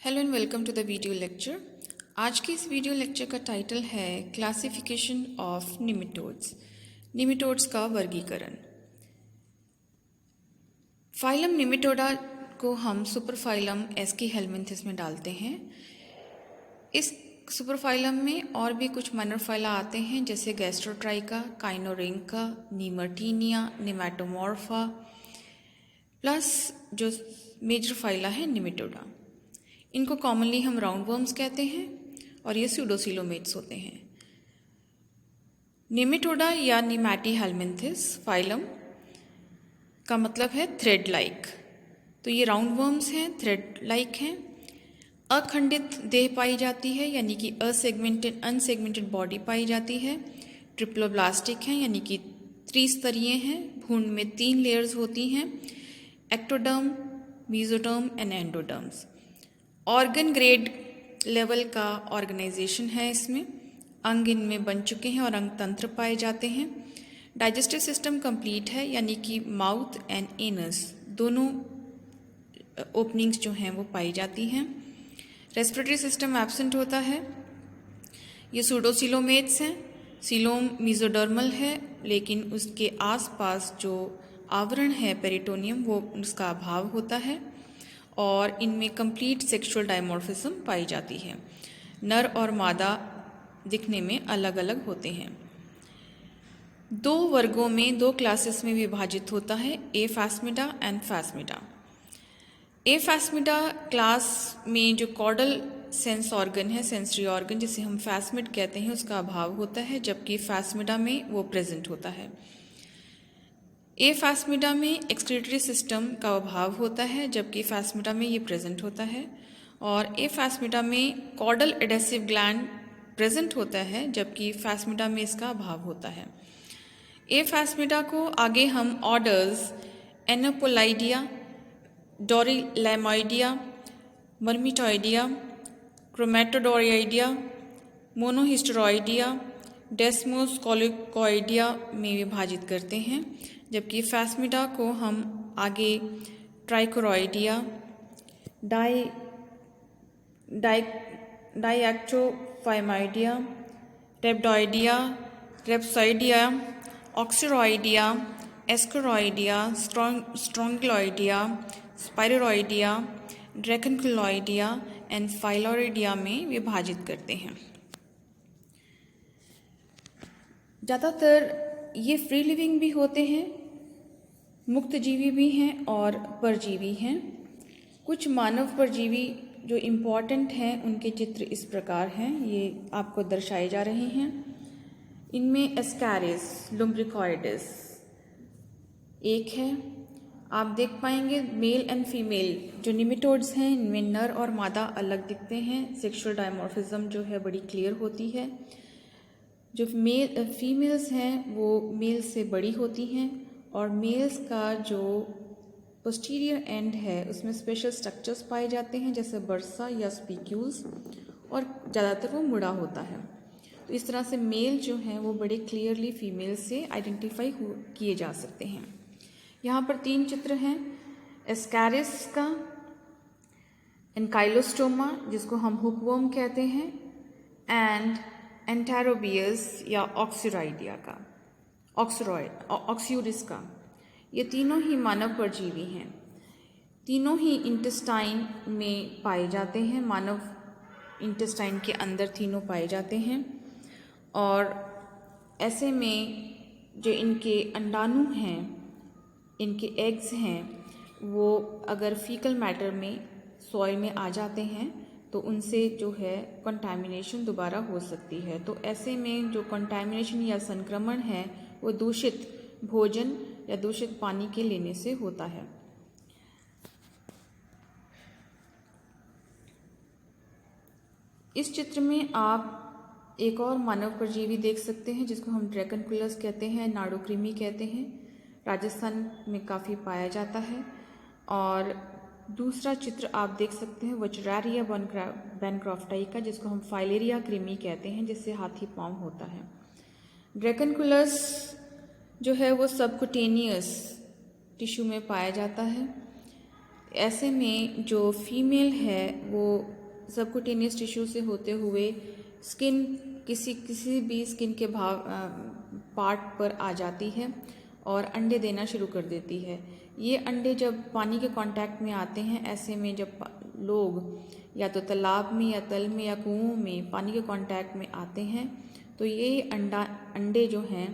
Hello and welcome to the video lecture. आज की इस वीडियो लेक्चर का टाइटल है क्लासिफिकेशन ऑफ निमेटोड्स। निमेटोड्स का वर्गीकरण। फाइलम निमेटोडा को हम सुपरफाइलम एस्कीहेलमिन्थिस में डालते हैं। इस सुपरफाइलम में और भी कुछ माइनर फाइला आते हैं जैसे गैस्ट्रोट्राइका, काइनोरेंका, नीमर्टीनिया, निमेटोमॉर्फा, प्लस जो मेजर फाइला है निमेटोडा। इनको कॉमनली हम राउंड वर्म्स कहते हैं और ये स्यूडोसिलोमेट्स होते हैं। निमेटोडा या निमैटीहेलमिन्थिस फाइलम का मतलब है थ्रेड लाइक। तो ये राउंड वर्म्स हैं, थ्रेड लाइक हैं। अखंडित देह पाई जाती है यानी कि अनसेगमेंटेड बॉडी पाई जाती है। ट्रिप्लोब्लास्टिक हैं यानी कि त्रिस्तरीय हैं। भ्रूण में 3 लेयर्स होती हैं, ectoderm, mesoderm and endoderms. Organ grade level का ऑर्गेनाइजेशन है इसमें। अंग इनमें बन चुके हैं और अंग तंत्र पाए जाते हैं। डाइजेस्टिव सिस्टम कंप्लीट है यानी कि माउथ एंड एनस दोनों ओपनिंग्स जो हैं वो पाई जाती हैं। रेस्पिरेटरी सिस्टम एब्सेंट होता है। ये सूडोसिलोमेट्स हैं। सीलोम मेसोडर्मल है लेकिन उसके आसपास जो आवरण है पेरिटोनियम वो उसका अभाव होता है और इनमें कंप्लीट सेक्सुअल डायमॉर्फिज्म पाई जाती है। नर और मादा दिखने में अलग अलग होते हैं। 2 वर्गों में 2 क्लासेस में विभाजित होता है, ए फैस्मिडा एंड फैस्मिडा। ए फैस्मिडा क्लास में जो कॉर्डल सेंस ऑर्गन है, सेंसरी ऑर्गन जिसे हम फैस्मिड कहते हैं, उसका अभाव होता है, जबकि फैस्मिडा में वो प्रेजेंट होता है। ए फैस्मिडा में एक्सक्रीटरी सिस्टम का अभाव होता है जबकि फैस्मिडा में ये प्रेजेंट होता है। और ए फैस्मिडा में कॉर्डल एडेसिव ग्लैंड प्रेजेंट होता है जबकि फैस्मिडा में इसका अभाव होता है। ए फैस्मिडा को आगे हम ऑर्डर्स एनोपोलाइडिया, डोरिलैमोइडिया, मर्मिटोइडिया, क्रोमेटोडोरियोइडिया, मोनोहिस्टेरॉइडिया, डेस्मोस्कोलिकोइडिया में विभाजित करते हैं, जबकि फैस्मिडा को हम आगे ट्राइकोरॉइडिया, डाइएक्टोफाइमाइडिया, रेप्डोइडिया, रेप्सोइडिया, ऑक्सीरॉइडिया, एस्कोरॉइडिया, स्ट्रोंगिलॉइडिया, स्पाइरोइडिया, ड्रैकनकुलॉइडिया एंड फाइलोरिडिया में विभाजित करते हैं। ज़्यादातर ये फ्री लिविंग भी होते हैं, मुक्त जीवी भी हैं और परजीवी हैं। कुछ मानव परजीवी जो इम्पॉर्टेंट हैं उनके चित्र इस प्रकार हैं, ये आपको दर्शाए जा रहे हैं। इनमें एस्कैरिस लुम्ब्रिकॉइडिस एक है। आप देख पाएंगे मेल एंड फीमेल जो निमेटोड्स हैं इनमें नर और मादा अलग दिखते हैं। सेक्सुअल डायमॉर्फिज्म जो है बड़ी क्लियर होती है। जो फीमेल्स हैं वो मेल से बड़ी होती हैं और मेल्स का जो पोस्टीरियर एंड है उसमें स्पेशल स्ट्रक्चर्स पाए जाते हैं जैसे बर्सा या स्पीक्यूल्स, और ज़्यादातर वो मुड़ा होता है। तो इस तरह से मेल जो हैं वो बड़े क्लियरली फीमेल से आइडेंटिफाई किए जा सकते हैं। यहाँ पर 3 चित्र हैं, एस्कैरिस का, एनकाइलोस्टोमा जिसको हम हुकवर्म कहते हैं, एंड एंटेरोबियस या ऑक्सीराइडिया का, ऑक्सीरिस का। ये तीनों ही मानव परजीवी हैं। तीनों ही इंटेस्टाइन में पाए जाते हैं, मानव इंटेस्टाइन के अंदर तीनों पाए जाते हैं। और ऐसे में जो इनके अंडाणु हैं, इनके एग्स हैं, वो अगर फीकल मैटर में सॉइल में आ जाते हैं तो उनसे जो है कंटामिनेशन दोबारा हो सकती है। तो ऐसे में जो कंटामिनेशन या संक्रमण है वो दूषित भोजन या दूषित पानी के लेने से होता है। इस चित्र में आप एक और मानव परजीवी देख सकते हैं जिसको हम ड्रैकनकुलस कहते हैं, नाड़ुकृमि कहते हैं। राजस्थान में काफ़ी पाया जाता है। और दूसरा चित्र आप देख सकते हैं वचरारिया बैनक्रॉफ्टाई का, जिसको हम फाइलेरिया कृमि कहते हैं, जिससे हाथी पाँव होता है। ड्रैकनकुलस जो है वो सबकुटेनियस टिश्यू में पाया जाता है। ऐसे में जो फीमेल है वो सबक्यूटेनियस टिश्यू से होते हुए स्किन किसी भी स्किन के भाग पार्ट पर आ जाती है और अंडे देना शुरू कर देती है। ये अंडे जब पानी के कांटेक्ट में आते हैं, ऐसे में जब लोग या तो तालाब में या तल में या कुओं में पानी के कांटेक्ट में आते हैं तो ये अंडे जो हैं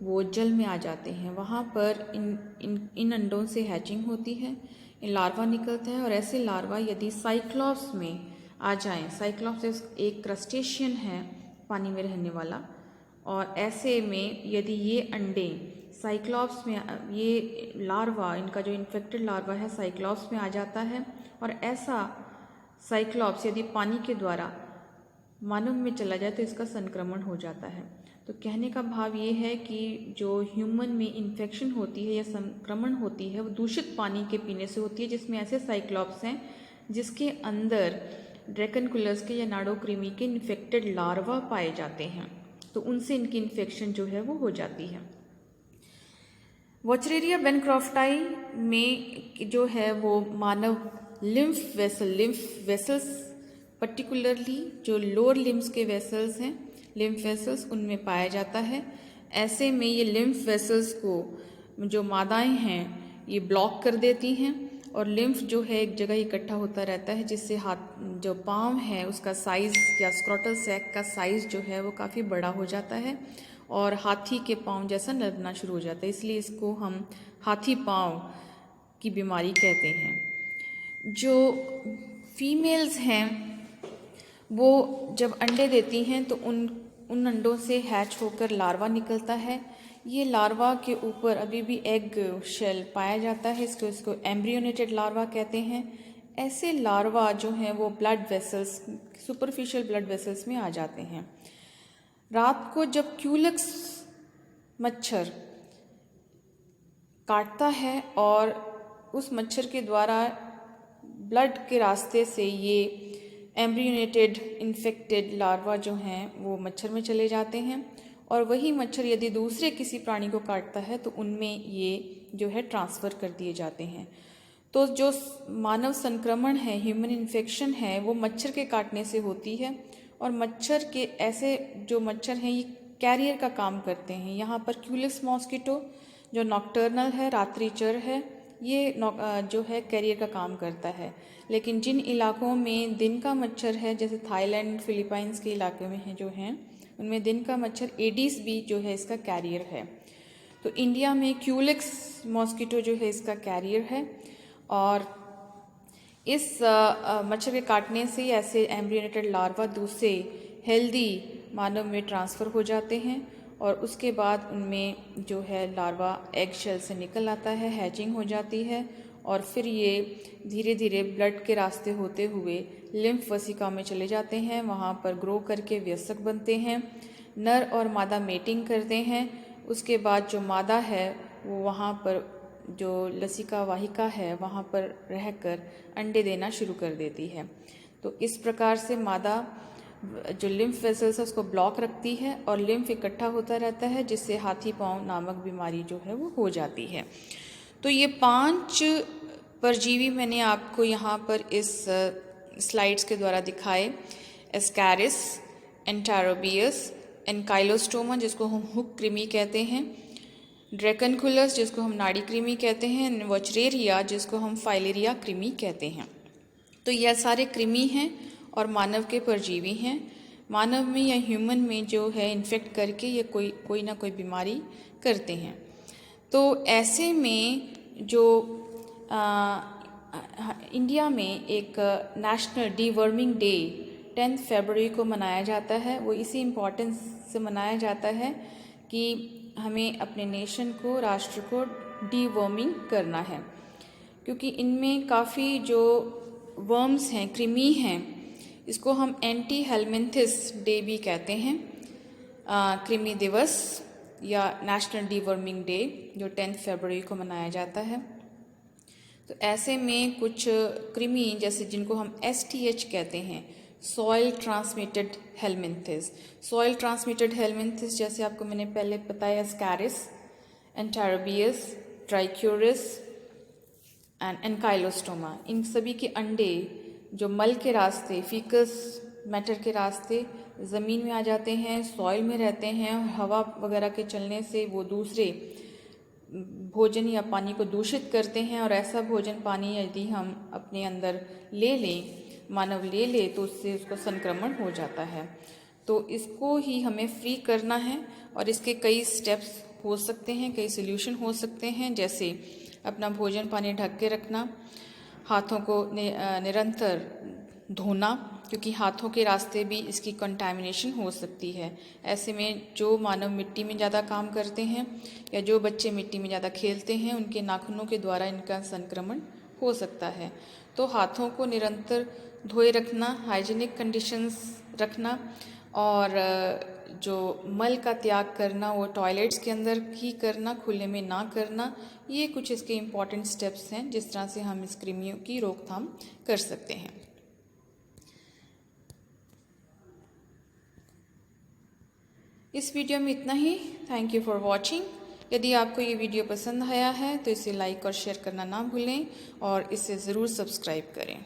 वो जल में आ जाते हैं। वहाँ पर इन अंडों से हैचिंग होती है, इन लार्वा निकलता है और ऐसे लार्वा यदि साइक्लॉप्स में आ जाएं, साइक्लॉप्स एक क्रस्टेशियन है पानी में रहने वाला, और ऐसे में यदि ये अंडे साइक्लॉप्स में, ये लार्वा, इनका जो इन्फेक्टेड लार्वा है साइक्लॉप्स में आ जाता है और ऐसा साइक्लॉप्स यदि पानी के द्वारा मानव में चला जाए तो इसका संक्रमण हो जाता है। तो कहने का भाव ये है कि जो ह्यूमन में इन्फेक्शन होती है या संक्रमण होती है वो दूषित पानी के पीने से होती है, जिसमें ऐसे साइक्लॉप्स हैं जिसके अंदर ड्रैकनकुलस के या नाडोक्रीमी के इन्फेक्टेड लार्वा पाए जाते हैं, तो उनसे इनकी इन्फेक्शन जो है वो हो जाती है। वॉचरेरिया बेनक्रॉफ्टाई में जो है वो मानव लिम्फ वेसल्स पर्टिकुलरली जो लोअर लिम्स के वेसल्स हैं, लिम्फ वेसल्स, उनमें पाया जाता है। ऐसे में ये लिम्फ वेसल्स को जो मादाएं हैं ये ब्लॉक कर देती हैं और लिम्फ जो है एक जगह इकट्ठा होता रहता है, जिससे हाथ जो पाँव है उसका साइज़ या स्क्रोटल सैक का साइज़ जो है वो काफ़ी बड़ा हो जाता है और हाथी के पाँव जैसा लगना शुरू हो जाता है, इसलिए इसको हम हाथी पाँव की बीमारी कहते हैं। जो फीमेल्स हैं वो जब अंडे देती हैं तो उन अंडों से हैच होकर लार्वा निकलता है। ये लार्वा के ऊपर अभी भी एग शेल पाया जाता है, इसको एम्ब्रियोनेटेड लार्वा कहते हैं। ऐसे लार्वा जो हैं वो blood vessels, superficial blood vessels में आ जाते हैं। रात को जब क्यूलेक्स मच्छर काटता है और उस मच्छर के द्वारा ब्लड के रास्ते से ये एम्ब्रियोनेटेड इन्फेक्टेड लार्वा जो हैं वो मच्छर में चले जाते हैं और वही मच्छर यदि दूसरे किसी प्राणी को काटता है तो उनमें ये जो है ट्रांसफ़र कर दिए जाते हैं। तो जो मानव संक्रमण है, ह्यूमन इन्फेक्शन है, वो मच्छर के काटने से होती है और मच्छर के ऐसे जो मच्छर हैं ये कैरियर का काम करते हैं। यहाँ पर क्यूलिस मॉस्किटो जो नॉक्टर्नल है, रात्रिचर है, ये जो है कैरियर का काम करता है। लेकिन जिन इलाकों में दिन का मच्छर है, जैसे थाईलैंड, फिलीपाइंस के इलाके में है जो हैं, उनमें दिन का मच्छर एडिस भी जो है इसका कैरियर है। तो इंडिया में क्यूलिक्स मॉस्किटो जो है इसका कैरियर है और इस मच्छर के काटने से ऐसे एम्ब्रियोनेटेड लार्वा दूसरे हेल्दी मानव में ट्रांसफ़र हो जाते हैं और उसके बाद उनमें जो है लार्वा एग शेल से निकल आता है, हैचिंग हो जाती है और फिर ये धीरे धीरे ब्लड के रास्ते होते हुए लिम्फ वसिका में चले जाते हैं, वहाँ पर ग्रो करके वयस्क बनते हैं। नर और मादा मेटिंग करते हैं, उसके बाद जो मादा है वो वहाँ पर जो लसिका वाहिका है वहाँ पर रहकर अंडे देना शुरू कर देती है। तो इस प्रकार से मादा जो लिम्फ वेसल्स है उसको ब्लॉक रखती है और लिम्फ इकट्ठा होता रहता है, जिससे हाथी पाँव नामक बीमारी जो है वो हो जाती है। तो ये 5 परजीवी मैंने आपको यहाँ पर इस स्लाइड्स के द्वारा दिखाए। एस्कैरिस, एंटेरोबियस, एनकाइलोस्टोमा जिसको हम हुक कृमि कहते हैं, ड्रैकनकुलस जिसको हम नाड़ी कृमि कहते हैं, वॉचरेरिया जिसको हम फाइलेरिया कृमि कहते हैं। तो यह सारे कृमि हैं और मानव के परजीवी हैं। मानव में या ह्यूमन में जो है इन्फेक्ट करके ये कोई ना कोई बीमारी करते हैं। तो ऐसे में जो इंडिया में एक नेशनल डीवर्मिंग डे 10 फरवरी को मनाया जाता है। वो इसी इम्पोर्टेंस से मनाया जाता है कि हमें अपने नेशन को, राष्ट्र को डीवर्मिंग करना है, क्योंकि इनमें काफ़ी जो वर्म्स हैं, कृमि हैं, इसको हम एंटी हेलमिंथिस डे भी कहते हैं, कृमि दिवस या नेशनल डीवर्मिंग डे जो 10 फरवरी को मनाया जाता है। तो ऐसे में कुछ कृमि जैसे जिनको हम STH कहते हैं, soil transmitted helminths. Soil transmitted helminths जैसे आपको मैंने पहले बताया, एस्कैरिस, एंटेरोबियस, ट्राइक्यूरिस, एंड एनकाइलोस्टोमा। इन सभी के अंडे जो मल के रास्ते, फीकस मैटर के रास्ते ज़मीन में आ जाते हैं, सॉइल में रहते हैं, हवा वगैरह के चलने से वो दूसरे भोजन या पानी को दूषित करते हैं, और ऐसा भोजन पानी यदि हम अपने अंदर ले लें, मानव ले ले, तो उससे उसको संक्रमण हो जाता है। तो इसको ही हमें फ्री करना है, और इसके कई स्टेप्स हो सकते हैं, कई सोल्यूशन हो सकते हैं, जैसे अपना भोजन पानी ढक के रखना, हाथों को निरंतर धोना, क्योंकि हाथों के रास्ते भी इसकी कंटामिनेशन हो सकती है। ऐसे में जो मानव मिट्टी में ज़्यादा काम करते हैं या जो बच्चे मिट्टी में ज़्यादा खेलते हैं, उनके नाखूनों के द्वारा इनका संक्रमण हो सकता है। तो हाथों को निरंतर धोए रखना, हाइजीनिक कंडीशंस रखना, और जो मल का त्याग करना वो टॉयलेट्स के अंदर ही करना, खुले में ना करना। ये कुछ इसके इम्पॉर्टेंट स्टेप्स हैं जिस तरह से हम इस कृमियों की रोकथाम कर सकते हैं। इस वीडियो में इतना ही। Thank you for watching. यदि आपको ये वीडियो पसंद आया है तो इसे लाइक और शेयर करना ना भूलें, और इसे ज़रूर सब्सक्राइब करें।